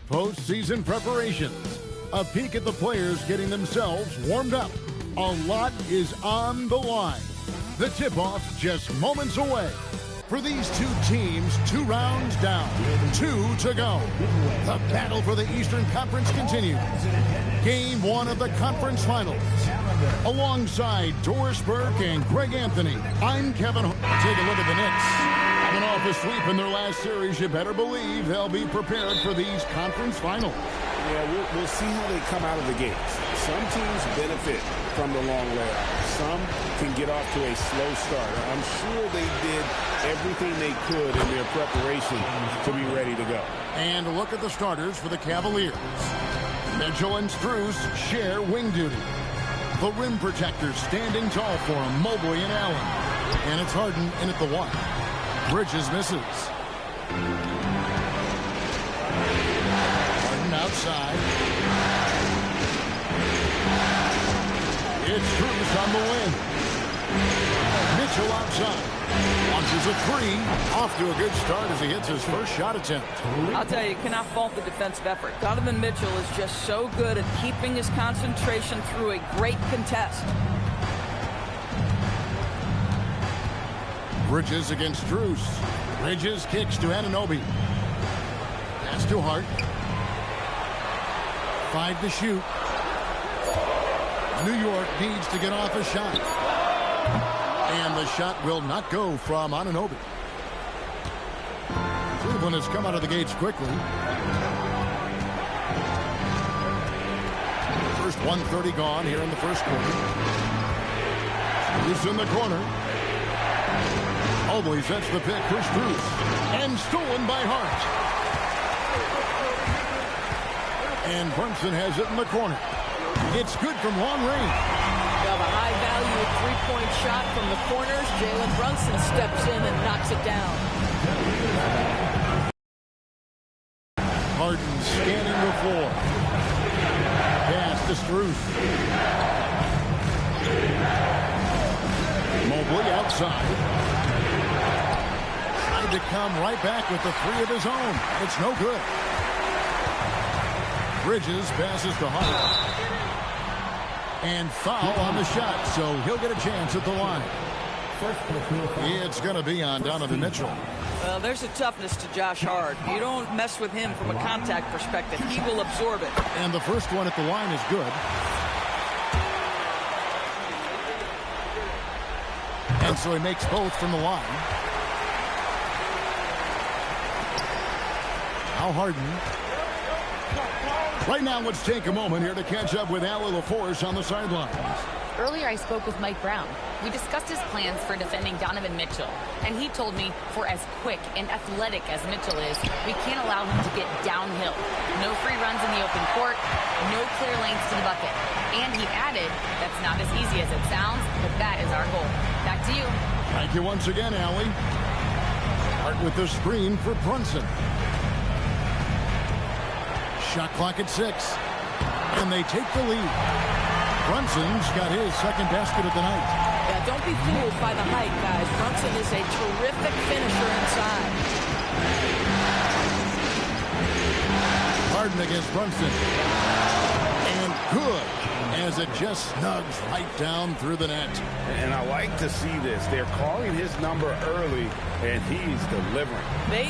Postseason preparations. A peek at the players getting themselves warmed up. A lot is on the line. The tip-off just moments away. For these two teams, 2 rounds down, 2 to go. The battle for the Eastern Conference continues. Game 1 of the conference finals. Alongside Doris Burke and Greg Anthony, I'm Kevin. Take a look at the Knicks. Coming off a sweep in their last series, you better believe they'll be prepared for these conference finals. Yeah, we'll see how they come out of the gates. Some teams benefit from the long layoff. Some can get off to a slow start. I'm sure they did everything they could in their preparation to be ready to go. And look at the starters for the Cavaliers. Mitchell and Strus share wing duty. The rim protectors standing tall for them, Mobley and Allen. And it's Harden in at the 1. Bridges misses. Harden outside. It's Strus on the wing. Mitchell outside. Launches a 3. Off to a good start as he hits his first shot attempt. I'll tell you cannot fault the defensive effort. Donovan Mitchell is just so good at keeping his concentration through a great contest. Bridges against Strus. Bridges kicks to Anunoby. Pass to Hart. 5 to shoot. New York needs to get off a shot. And the shot will not go from Anunoby. Cleveland has come out of the gates quickly. First 1:30 gone here in the first quarter. Strus in the corner. Mobley sets the pick for Strus. And stolen by Hart. And Brunson has it in the corner. It's good from long range. Now the high-value three-point shot from the corners. Jalen Brunson steps in and knocks it down. Harden scanning the floor. Pass to Strus. Mobley outside. To come right back with the 3 of his own. It's no good. Bridges passes to Hart. And foul on the shot, so he'll get a chance at the line. It's going to be on Donovan Mitchell. Well, there's a toughness to Josh Hart. You don't mess with him from a contact perspective. He will absorb it. And the first one at the line is good. And so he makes both from the line. Now Harden. Right now, let's take a moment here to catch up with Allie LaForce on the sidelines. Earlier, I spoke with Mike Brown. We discussed his plans for defending Donovan Mitchell, and he told me for as quick and athletic as Mitchell is, we can't allow him to get downhill. No free runs in the open court, no clear lanes to the bucket. And he added, that's not as easy as it sounds, but that is our goal. Back to you. Thank you once again, Allie. Hart with the screen for Brunson. Shot clock at 6. And they take the lead. Brunson's got his second basket of the night. Yeah, don't be fooled by the height, guys. Brunson is a terrific finisher inside. Harden against Brunson. And good, as it just snugs right down through the net. And I like to see this. They're calling his number early, and he's delivering. They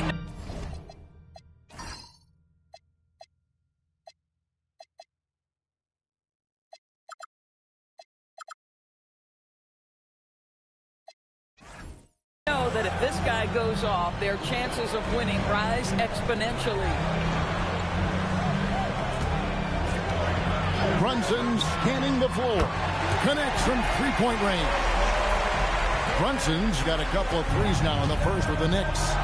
know that if this guy goes off, their chances of winning rise exponentially. Brunson scanning the floor. Connects from three-point range. Brunson's got a couple of threes now in the first with the Knicks.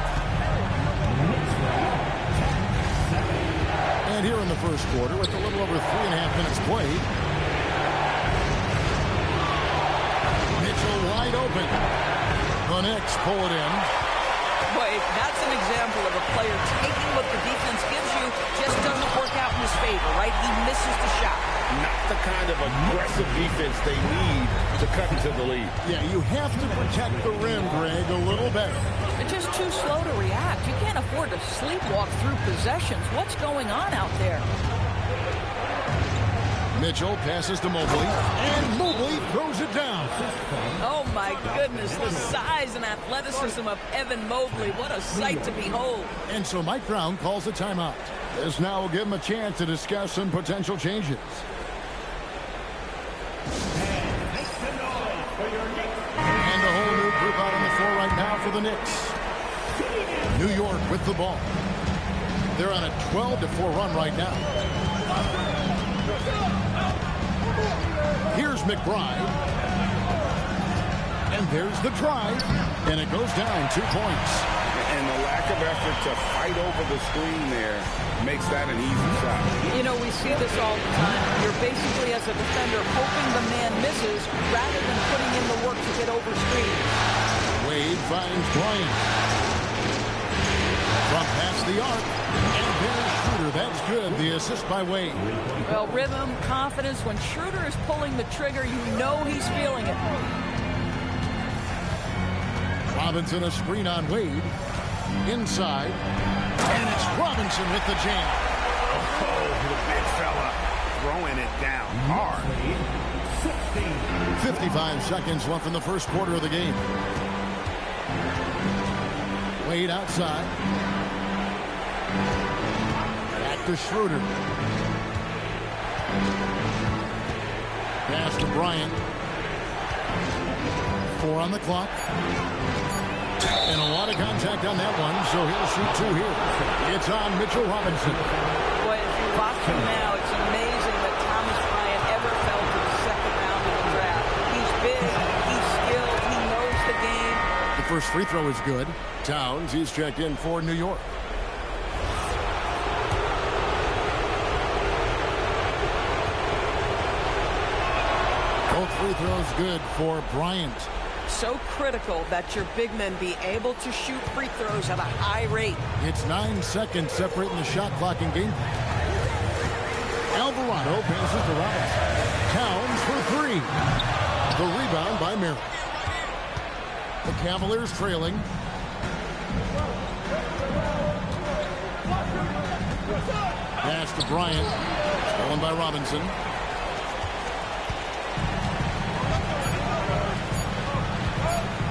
And here in the first quarter with a little over 3.5 minutes played. Mitchell wide open. The Knicks pull it in. Boy, that's an example of a player taking what the defense gives you, just doesn't work out in his favor, right? He misses the shot. Not the kind of aggressive defense they need to cut into the lead. Yeah, you have to protect the rim, Greg, a little better. They're just too slow to react. You can't afford afford to sleepwalk through possessions. What's going on out there? Mitchell passes to Mobley, and Mobley throws it down. Oh, my goodness, the size and athleticism of Evan Mobley. What a sight to behold. And so Mike Brown calls a timeout. This now will give him a chance to discuss some potential changes. And a whole new group out on the floor right now for the Knicks. New York with the ball. They're on a 12-4 run right now. Here's McBride. And there's the drive. And it goes down 2 points. And the lack of effort to fight over the screen there makes that an easy shot. You know, we see this all the time. You're basically, as a defender, hoping the man misses rather than putting in the work to get over screens. Wade finds Bryant. From past the arc. And there's Schroeder. That's good. The assist by Wade. Well, rhythm, confidence. When Schroeder is pulling the trigger, you know he's feeling it. Robinson a screen on Wade. Inside. And it's Robinson with the jam. Oh, the big fella throwing it down hard. 55 seconds left in the first quarter of the game. Wade outside. Back to Schroeder. Pass to Bryant. 4 on the clock. And a lot of contact on that one, so he'll shoot 2 here. It's on Mitchell Robinson. Boy, if you watch him now, it's amazing that Thomas Bryant ever fell to the second round of the draft. He's big, he's skilled, he knows the game. The first free throw is good. Towns, he's checked in for New York. Both free throws good for Bryant. So critical that your big men be able to shoot free throws at a high rate. It's 9 seconds separating the shot clock and game. Alvarado passes to Robinson. Towns for 3. The rebound by Merritt. The Cavaliers trailing. Pass to Bryant. Stolen by Robinson.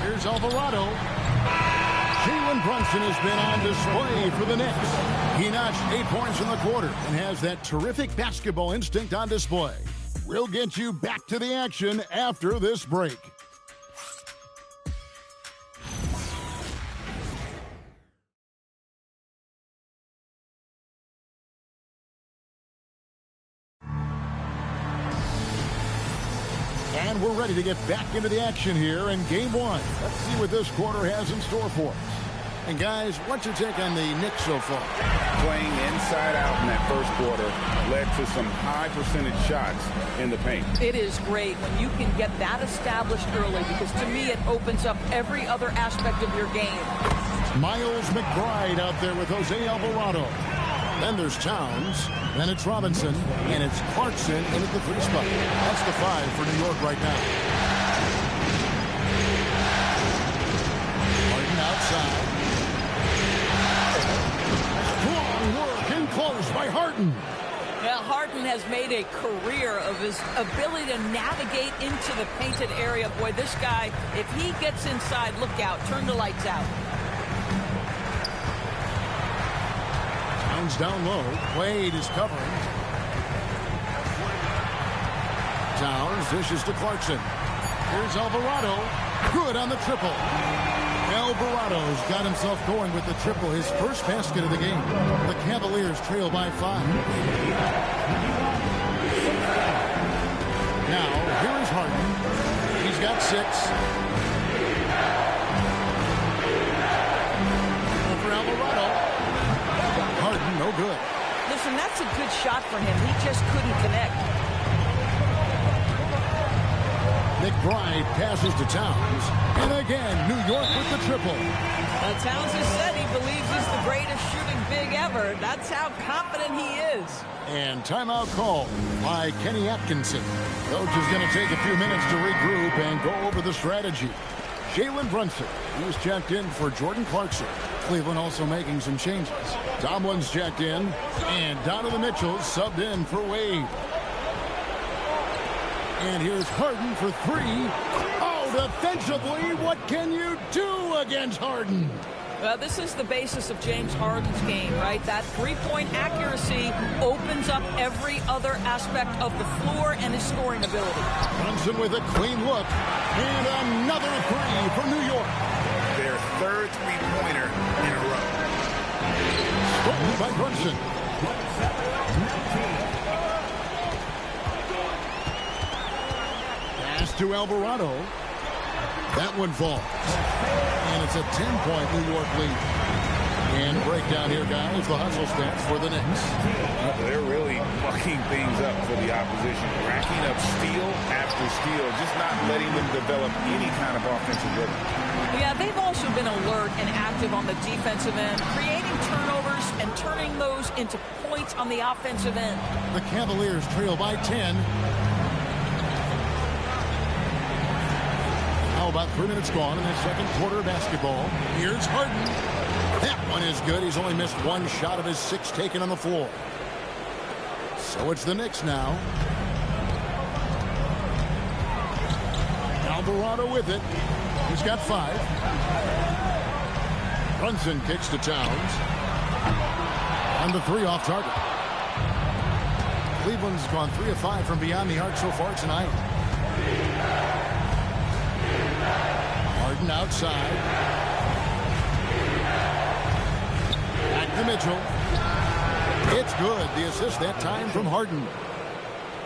Here's Alvarado. Jalen Brunson has been on display for the Knicks. He notched 8 points in the quarter and has that terrific basketball instinct on display. We'll get you back to the action after this break. And we're ready to get back into the action here in Game 1. Let's see what this quarter has in store for us. And guys, what's your take on the Knicks so far? Playing inside out in that first quarter led to some high percentage shots in the paint. It is great when you can get that established early, because to me it opens up every other aspect of your game. Miles McBride out there with Jose Alvarado. Then there's Towns. Then it's Robinson. And it's Clarkson in at the 3 spot. That's the 5 for New York right now. Harden outside. Strong work and close by Harden. Now, Harden has made a career of his ability to navigate into the painted area. Boy, this guy, if he gets inside, look out, turn the lights out. Towns down low. Wade is covering. Towns dishes to Clarkson. Here's Alvarado. Good on the triple. Alvarado's got himself going with the triple, his first basket of the game. The Cavaliers trail by 5. Now, here is Harden. He's got 6. For Alvarado. Harden, no good. Listen, that's a good shot for him. He just couldn't connect. McBride passes to Towns. And again, New York with the triple. Well, Towns has said he believes he's the greatest shooting big ever. That's how confident he is. And timeout call by Kenny Atkinson. Coach is going to take a few minutes to regroup and go over the strategy. Jalen Brunson, who's checked in for Jordan Clarkson. Cleveland also making some changes. Tomlin's checked in, and Donovan Mitchell subbed in for Wade. And here's Harden for three. Oh, defensively, what can you do against Harden? Well, this is the basis of James Harden's game, right? That three-point accuracy opens up every other aspect of the floor and his scoring ability. Brunson with a clean look. And another three for New York. Their third three-pointer in a row. Stolen by Brunson. Pass to Alvarado. That one falls. And it's a 10-point New York lead. And breakdown here, guys, the hustle stats for the Knicks. They're really mucking things up for the opposition. Racking up steal after steal, just not letting them develop any kind of offensive rhythm. Yeah, they've also been alert and active on the defensive end, creating turnovers and turning those into points on the offensive end. The Cavaliers trail by 10. Now about 3 minutes gone in the second quarter of basketball. Here's Harden. That one is good. He's only missed one shot of his 6 taken on the floor. So it's the Knicks now. Alvarado with it. He's got 5. Brunson kicks to Towns. And the 3 off target. Cleveland's gone 3 of 5 from beyond the arc so far tonight. Harden outside. Back to Mitchell. It's good. The assist that time from Harden.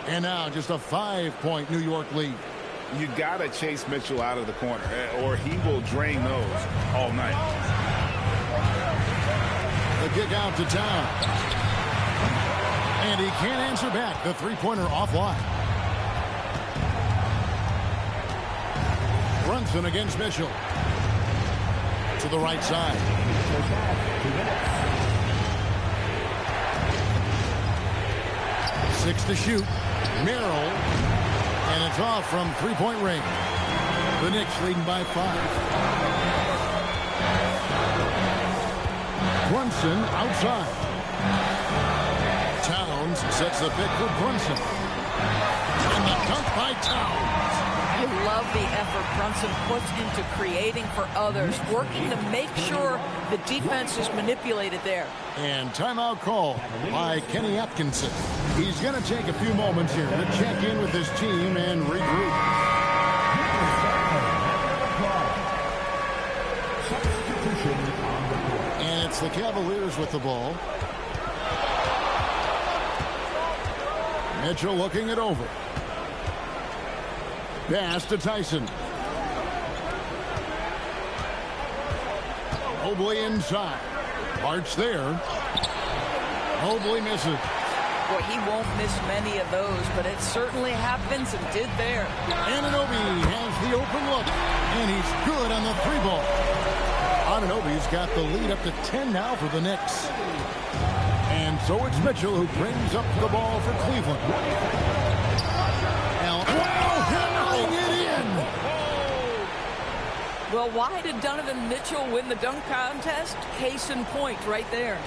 And now just a 5-point New York lead. You got to chase Mitchell out of the corner, or he will drain those all night. The kick out to Town. And he can't answer back. The three-pointer offline. Brunson against Mitchell. To the right side. 6 to shoot. Merrill. And it's off from three-point range. The Knicks leading by 5. Brunson outside. Towns sets the pick for Brunson. And the dunk by Towns. I love the effort Brunson puts into creating for others, working to make sure the defense is manipulated there. And timeout call by Kenny Atkinson. He's going to take a few moments here to check in with his team and regroup. And it's the Cavaliers with the ball. Mitchell looking it over. Pass to Tyson. Mobley inside. Hart's there. Mobley misses. Boy, he won't miss many of those, but it certainly happens and did there. Anunoby has the open look, and he's good on the 3-ball. Anunoby's got the lead up to 10 now for the Knicks. And so it's Mitchell who brings up the ball for Cleveland. Hammering it in. Well, why did Donovan Mitchell win the dunk contest? Case in point right there.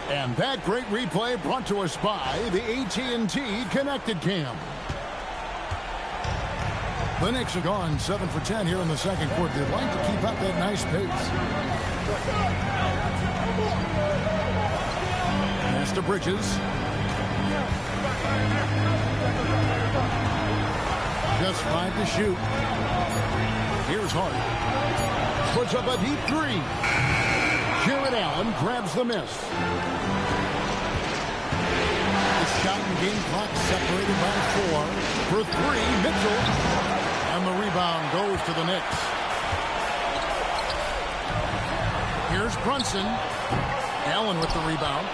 And that great replay brought to us by the AT&T Connected Cam. The Knicks are gone 7 for 10 here in the second quarter. They'd like to keep up that nice pace. Pass to Bridges. Just 5 to shoot. Here's Hart. Puts up a deep 3. Jared Allen grabs the miss. The shot and game clock separated by 4. For 3, Mitchell. And the rebound goes to the Knicks. Here's Brunson. Allen with the rebound.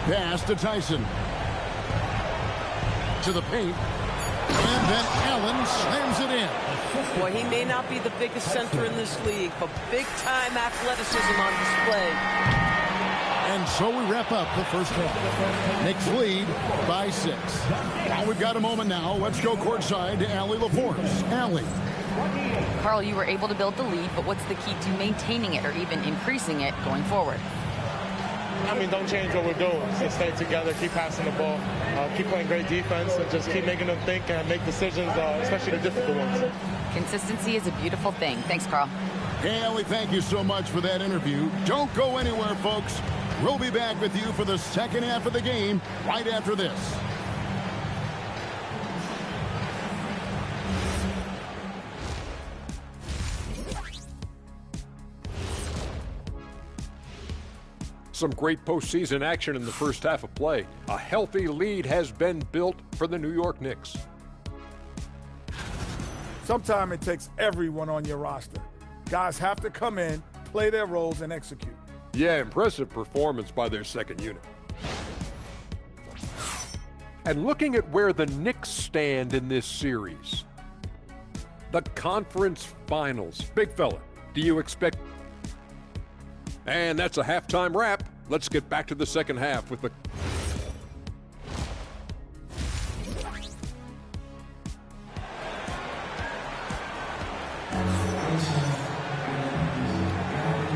Pass to Tyson. To the paint. And then Allen slams it in. Boy, he may not be the biggest center in this league, but big-time athleticism on display. And so we wrap up the first half. Knicks lead by 6. Now we've got a moment now. Let's go courtside to Allie LaForce. Allie. Carl, you were able to build the lead, but what's the key to maintaining it or even increasing it going forward? I mean, don't change what we're doing. Just stay together, keep passing the ball, keep playing great defense, and just keep making them think and make decisions, especially the difficult ones. Consistency is a beautiful thing. Thanks, Carl. Hey, Ellie, thank you so much for that interview. Don't go anywhere, folks. We'll be back with you for the second half of the game right after this. Some great postseason action in the first half of play. A healthy lead has been built for the New York Knicks. Sometimes it takes everyone on your roster. Guys have to come in, play their roles, and execute. Yeah, impressive performance by their second unit. And looking at where the Knicks stand in this series, the conference finals. Big fella, do you expect? And that's a halftime wrap. Let's get back to the second half with the...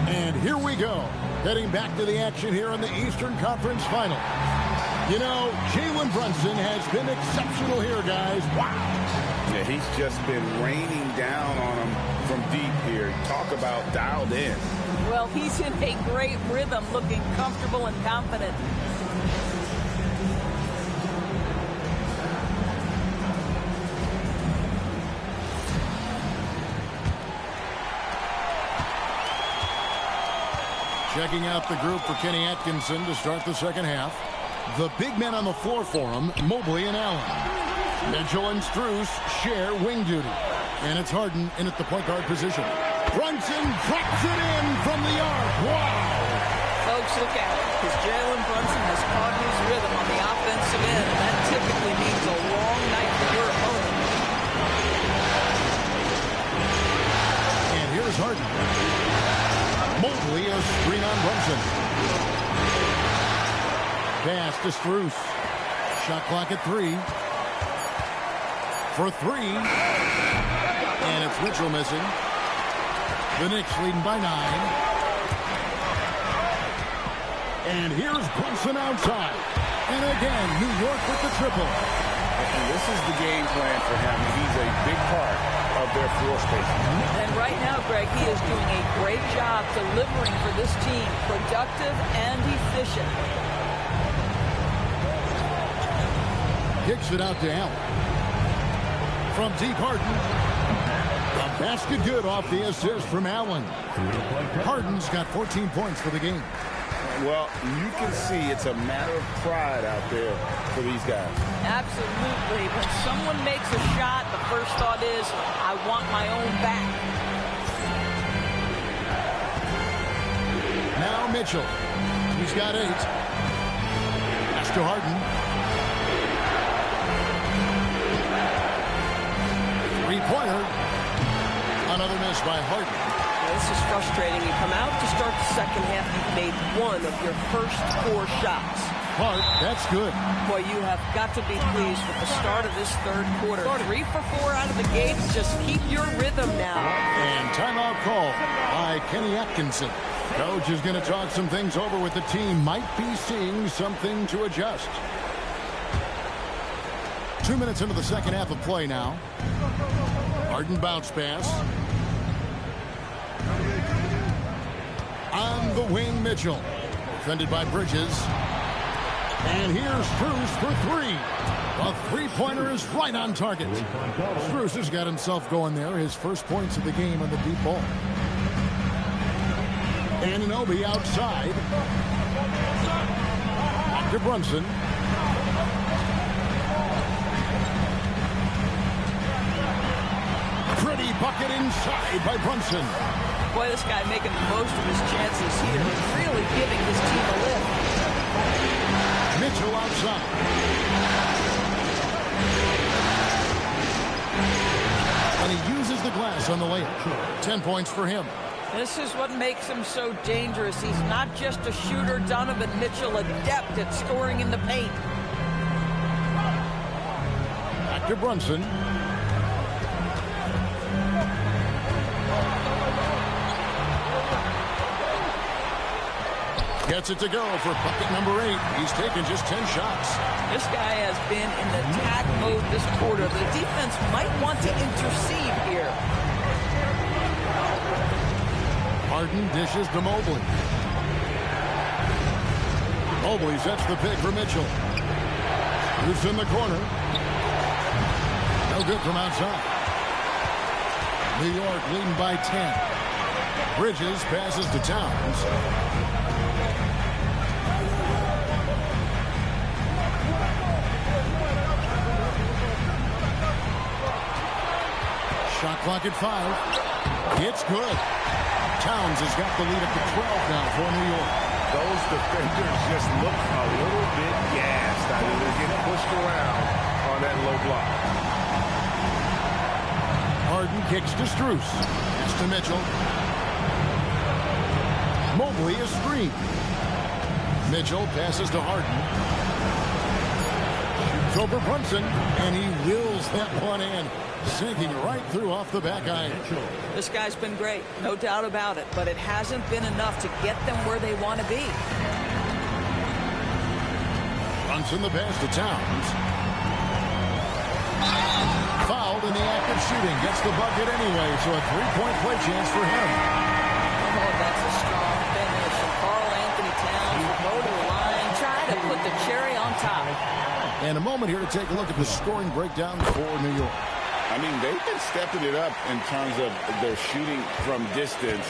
And here we go. Heading back to the action here in the Eastern Conference Final. You know, Jalen Brunson has been exceptional here, guys. Wow. Yeah, he's just been raining down on him from deep here. Talk about dialed in. Well, he's in a great rhythm, looking comfortable and confident. Checking out the group for Kenny Atkinson to start the second half. The big men on the floor for him, Mobley and Allen. Mitchell and Strus share wing duty. And it's Harden in at the point guard position. Brunson drops it in from the arc. Wow! Folks, look at it, because Jalen Brunson has caught his rhythm on the offensive end, and that typically means a long night for your opponent. And here's Harden. Mobley a screen on Brunson. Pass to Strus. Shot clock at 3. For 3. And it's Mitchell missing. The Knicks leading by 9. And here's Brunson outside. And again, New York with the triple. And this is the game plan for him. He's a big part of their floor space. And right now, Greg, he is doing a great job delivering for this team. Productive and efficient. Kicks it out to Allen. From deep, Harden. A basket good off the assist from Allen. Harden's got 14 points for the game. Well, you can see it's a matter of pride out there for these guys. Absolutely. When someone makes a shot, the first thought is, I want my own back. Now Mitchell. He's got 8. Pass to Harden. Three-pointer. Another miss by Harden. This is frustrating. You come out to start the second half, you've made one of your first 4 shots. Hart, that's good. Boy, you have got to be pleased with the start of this third quarter. 3 for 4 out of the gate. Just keep your rhythm now. And timeout call by Kenny Atkinson. Coach is going to talk some things over with the team. Might be seeing something to adjust. 2 minutes into the second half of play now. Harden bounce pass. On the wing, Mitchell. Defended by Bridges. And here's Strus for 3. A three-pointer is right on target. Strus has got himself going there. His first points of the game on the deep ball. Anunoby outside. Back to Brunson. Pretty bucket inside by Brunson. Boy, this guy making the most of his chances here and really giving his team a lift. Mitchell outside. And he uses the glass on the layup. 10 points for him. This is what makes him so dangerous. He's not just a shooter. Donovan Mitchell, adept at scoring in the paint. Back to Brunson. Gets it to go for bucket number 8. He's taken just 10 shots. This guy has been in attack mode this quarter. The defense might want to intercede here. Harden dishes to Mobley. Mobley sets the pick for Mitchell. Who's in the corner. No good from outside. New York leading by 10. Bridges passes to Towns. Shot clock at 5. It's good. Towns has got the lead up to 12 now for New York. Those defenders just look a little bit gassed. I mean, they're getting pushed around on that low block. Harden kicks to Strus. Pass to Mitchell. Mobley is screen. Mitchell passes to Harden. Shoots over Brunson, and he wills that one in. Sinking right through off the back iron. This guy's been great, no doubt about it, but it hasn't been enough to get them where they want to be. Brunson the pass to Towns. Fouled in the act of shooting. Gets the bucket anyway, so a three-point play chance for him. Oh, that's a strong finish. Karl Anthony Towns will go to the line, try to put the cherry on top. And a moment here to take a look at the scoring breakdown for New York. I mean, they've been stepping it up in terms of their shooting from distance,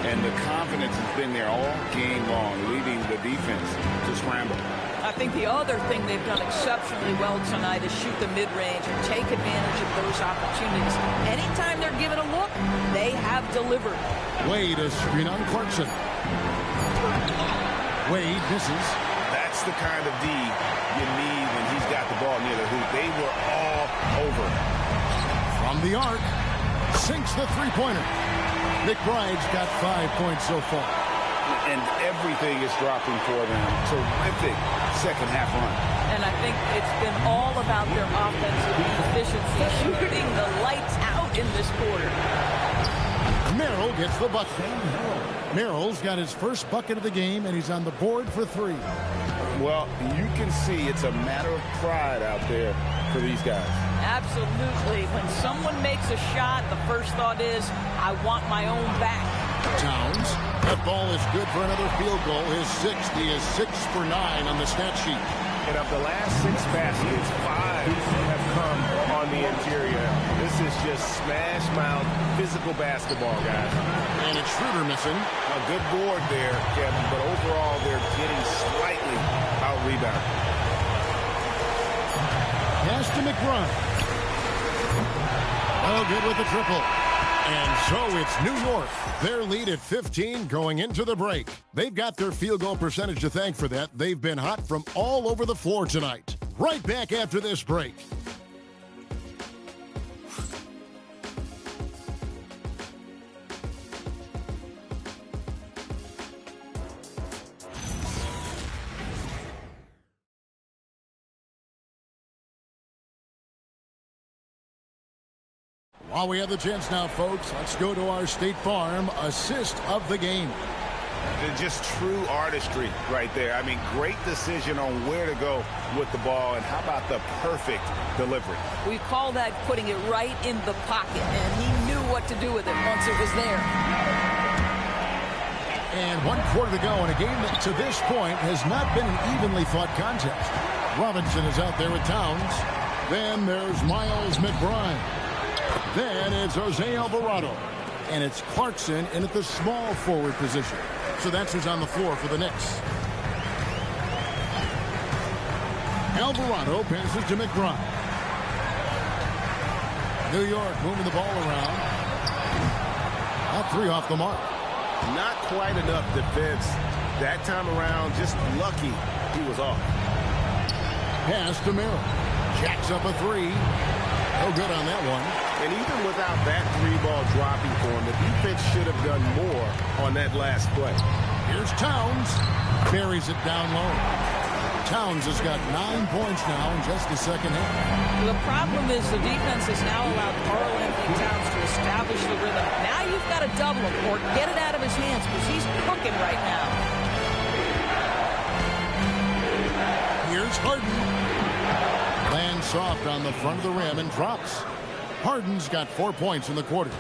and the confidence has been there all game long, leading the defense to scramble. I think the other thing they've done exceptionally well tonight is shoot the mid-range and take advantage of those opportunities. Anytime they're given a look, they have delivered. Wade is screen on Clarkson. Wade misses. That's the kind of D you need when he's got the ball near the hoop. They were all over. From the arc, sinks the three-pointer. McBride's got 5 points so far. And everything is dropping for them. Terrific second half run. And I think it's been all about their offensive efficiency, shooting the lights out in this quarter. Merrill gets the bucket. Merrill's got his first bucket of the game, and he's on the board for 3. Well, you can see it's a matter of pride out there for these guys. Absolutely. When someone makes a shot, the first thought is, I want my own back. Towns. That ball is good for another field goal. His 6th. He is 6 for 9 on the stat sheet. And of the last 6 baskets, 5 have come on the interior. This is just smash mouth physical basketball, guys. And it's Schroeder missing. A good board there, Kevin, but overall they're getting slightly out-rebounded. Pass to McBride. Oh, good with the triple. And so it's New York. Their lead at 15 going into the break. They've got their field goal percentage to thank for that. They've been hot from all over the floor tonight. Right back after this break. While we have the chance now, folks, let's go to our State Farm assist of the game. Just true artistry right there. I mean, great decision on where to go with the ball, and how about the perfect delivery? We call that putting it right in the pocket, and he knew what to do with it once it was there. And 1 quarter to go in a game that to this point has not been an evenly fought contest. Robinson is out there with Towns. Then there's Miles McBride. Then it's Jose Alvarado. And it's Clarkson in at the small forward position. So that's who's on the floor for the Knicks. Alvarado passes to McBride. New York moving the ball around. All 3 off the mark. Not quite enough defense that time around. Just lucky he was off. Pass to Merrill. Jacks up a 3. No good on that one. And even without that 3-ball dropping for him, the defense should have done more on that last play. Here's Towns. Buries it down low. Towns has got 9 points now in just the second half. The problem is the defense has now allowed Karl Anthony Towns to establish the rhythm. Now you've got to double him or get it out of his hands because he's cooking right now. Harden lands soft on the front of the rim and drops. Harden's got 4 points in the quarter.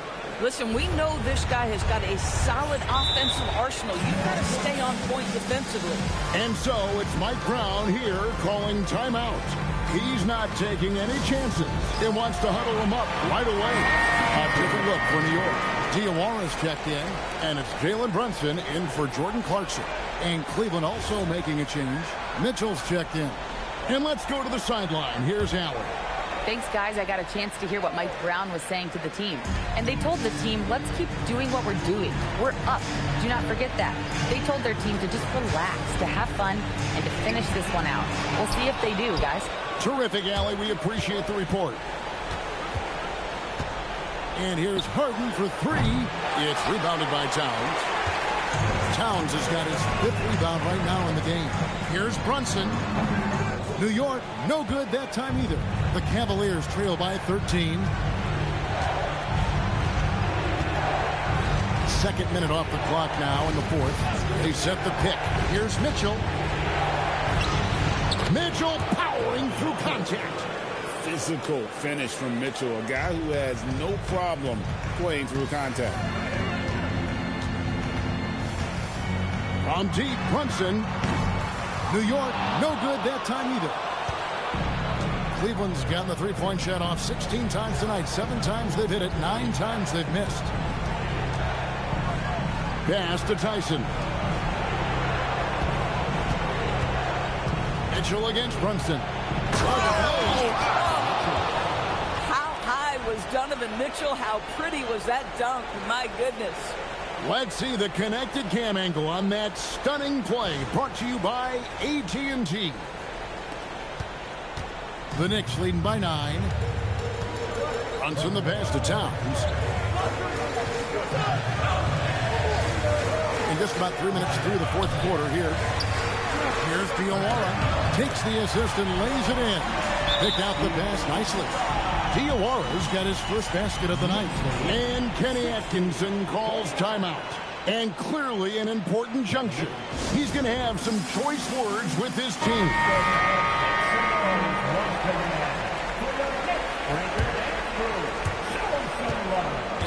Listen, we know this guy has got a solid offensive arsenal. You've got to stay on point defensively. And so it's Mike Brown here calling timeout. He's not taking any chances. He wants to huddle him up right away. A different look for New York. Diawara's checked in, and it's Jalen Brunson in for Jordan Clarkson. And Cleveland also making a change. Mitchell's checked in. And let's go to the sideline. Here's Allen. Thanks, guys. I got a chance to hear what Mike Brown was saying to the team. And they told the team, let's keep doing what we're doing. We're up. Do not forget that. They told their team to just relax, to have fun, and to finish this one out. We'll see if they do, guys. Terrific, Allie. We appreciate the report. And here's Harden for three. It's rebounded by Towns. Towns has got his 5th rebound right now in the game. Here's Brunson. New York, no good that time either. The Cavaliers trail by 13. 2nd minute off the clock now in the 4th. They set the pick. Here's Mitchell. Mitchell powering through contact. Physical finish from Mitchell, a guy who has no problem playing through contact. From deep, Brunson. New York, no good that time either. Cleveland's gotten the three-point shot off 16 times tonight. 7 times they've hit it, 9 times they've missed. Pass to Tyson. Mitchell against Brunson. How high was Donovan Mitchell? How pretty was that dunk? My goodness. Let's see the connected cam angle on that stunning play. Brought to you by AT&T. The Knicks leading by 9. Brunson the pass to Towns. And just about 3 minutes through the 4th quarter here. Here's Diawara. Takes the assist and lays it in. Picked out the pass nicely. Diawara's got his first basket of the night. And Kenny Atkinson calls timeout. And clearly an important juncture. He's going to have some choice words with his team.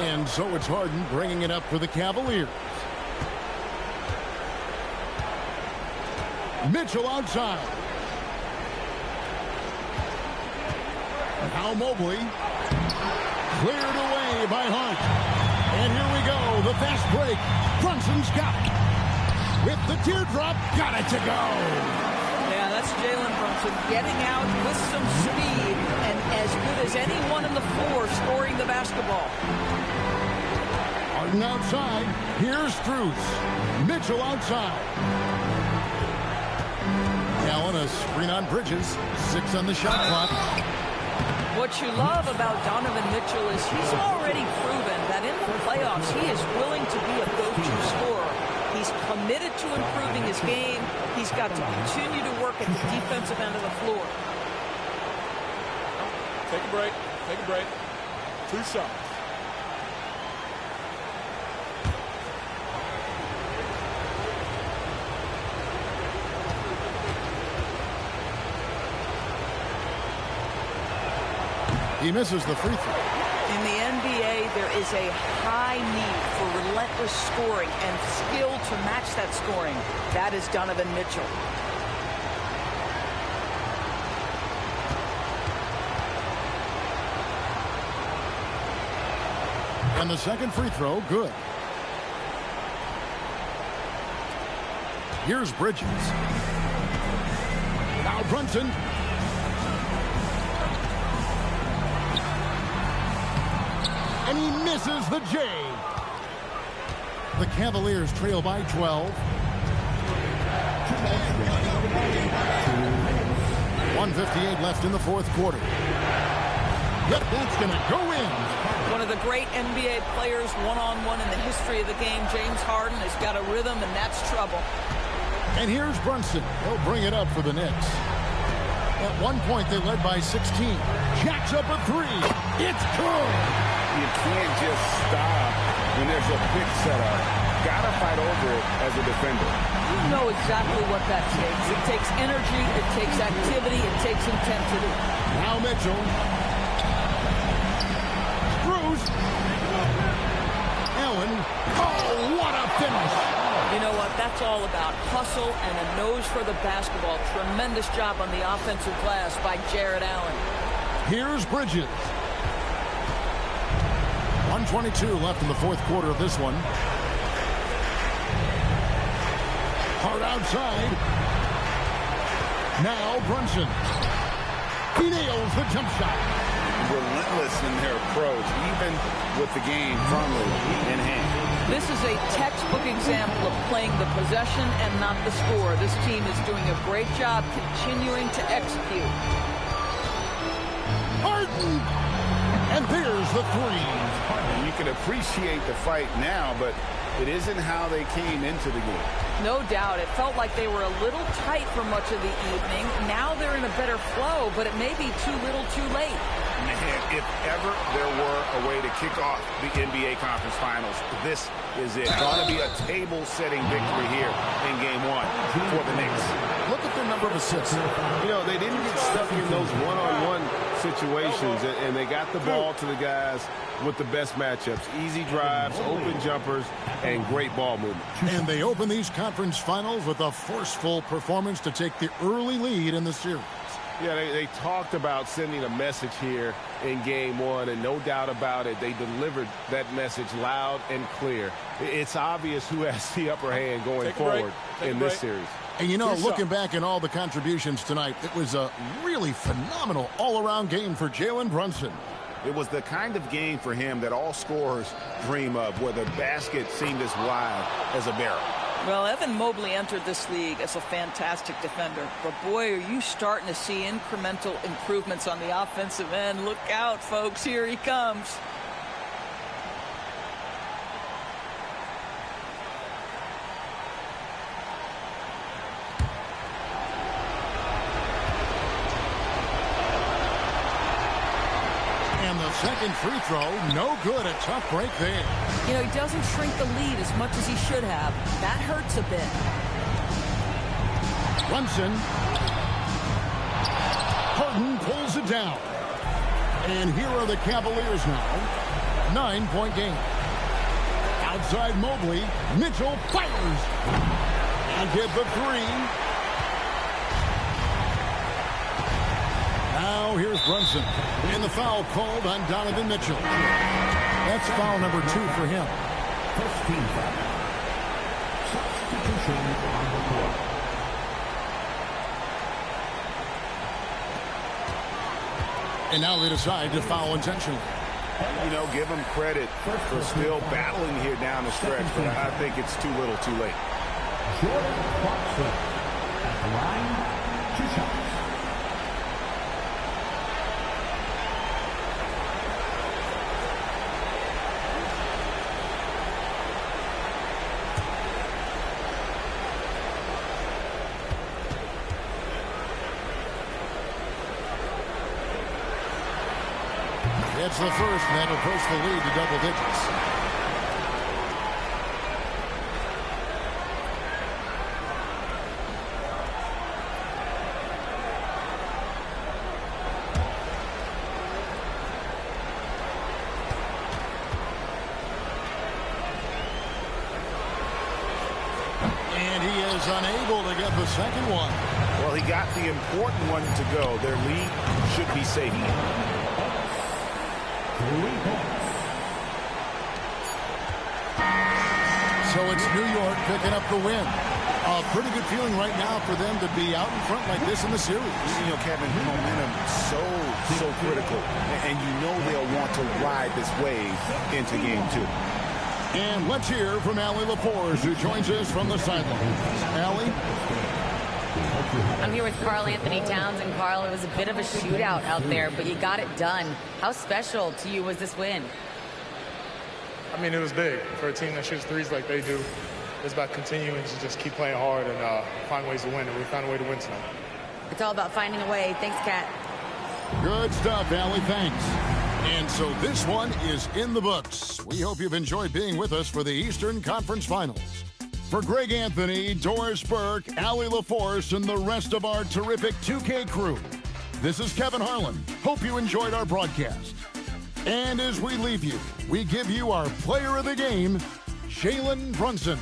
And so it's Harden bringing it up for the Cavaliers. Mitchell outside. Now Mobley. Cleared away by Hart. And here we go. The fast break. Brunson's got it. With the teardrop, got it to go. Yeah, that's Jalen Brunson getting out with some speed and as good as anyone on the floor scoring the basketball. Harden outside. Here's Strus. Mitchell outside. Allen a screen on Bridges. 6 on the shot clock. What you love about Donovan Mitchell is he's already proven that in the playoffs he is willing to be a go-to scorer. He's committed to improving his game. He's got to continue to work at the defensive end of the floor. Take a break. Take a break. 2 shots. He misses the free throw. In the NBA, there is a high need for relentless scoring and skill to match that scoring. That is Donovan Mitchell. And the second free throw, good. Here's Bridges. Now Brunson. And he misses the J. The Cavaliers trail by 12. 1:58 left in the 4th quarter. Yep, that's going to go in. One of the great NBA players one-on-one in the history of the game, James Harden, has got a rhythm, and that's trouble. And here's Brunson. He'll bring it up for the Knicks. At one point, they led by 16. Jacks up a 3. It's good. You can't just stop when there's a pick set up. You've got to fight over it as a defender. You know exactly what that takes. It takes energy, it takes activity, it takes intensity. Now Mitchell. Cruz. Allen. Oh, what a finish. You know what? That's all about hustle and a nose for the basketball. Tremendous job on the offensive glass by Jared Allen. Here's Bridges. 1:22 left in the fourth quarter of this one. Hard outside. Now Brunson. He nails the jump shot. Relentless in their approach, even with the game firmly in hand. This is a textbook example of playing the possession and not the score. This team is doing a great job continuing to execute. Harden! And there's the three. And you can appreciate the fight now, but it isn't how they came into the game. No doubt. It felt like they were a little tight for much of the evening. Now they're in a better flow, but it may be too little too late. Man, if ever there were a way to kick off the NBA Conference Finals, this is it. Going to be a table-setting victory here in Game 1 for the Knicks. Look at their number of assists. You know, they didn't get stuck in those one-on-one situations, and they got the ball to the guys with the best matchups. Easy drives, open jumpers, and great ball movement. And they open these conference finals with a forceful performance to take the early lead in the series. Yeah, they talked about sending a message here in Game 1, and no doubt about it, they delivered that message loud and clear. It's obvious who has the upper hand going forward in this series. And, you know, looking back at all the contributions tonight, it was a really phenomenal all-around game for Jalen Brunson. It was the kind of game for him that all scorers dream of, where the basket seemed as wide as a barrel. Well, Evan Mobley entered this league as a fantastic defender. But, boy, are you starting to see incremental improvements on the offensive end. Look out, folks. Here he comes. And the second free throw, no good. A tough break there. You know, he doesn't shrink the lead as much as he should have. That hurts a bit. Brunson. Harden pulls it down. And here are the Cavaliers now. 9-point game. Outside Mobley. Mitchell fires. And get the three. Now here's Brunson. And the foul called on Donovan Mitchell. That's foul number 2 for him. First team foul. Substitution on the court. And now they decide to foul intentionally. You know, give them credit for still battling here down the stretch, but I think it's too little too late. Jordan Clarkson at the line, 2 shots. It's the first, and that'll push the lead to double digits. And he is unable to get the second one. Well, he got the important one to go. Their lead should be safe. So it's New York picking up the win. A pretty good feeling right now for them to be out in front like this in the series. You know, Kevin, momentum so critical. And you know they'll want to ride this wave into Game 2. And let's hear from Allie Laforge, who joins us from the sidelines. Allie? I'm here with Karl Anthony Towns, and Karl, it was a bit of a shootout out there, but you got it done. How special to you was this win? I mean, it was big for a team that shoots threes like they do. It's about continuing to just keep playing hard and find ways to win, and we found a way to win tonight. It's all about finding a way. Thanks, Kat. Good stuff, Allie. Thanks. And so this one is in the books. We hope you've enjoyed being with us for the Eastern Conference Finals. For Greg Anthony, Doris Burke, Allie LaForce, and the rest of our terrific 2K crew, this is Kevin Harlan. Hope you enjoyed our broadcast. And as we leave you, we give you our player of the game, Jalen Brunson.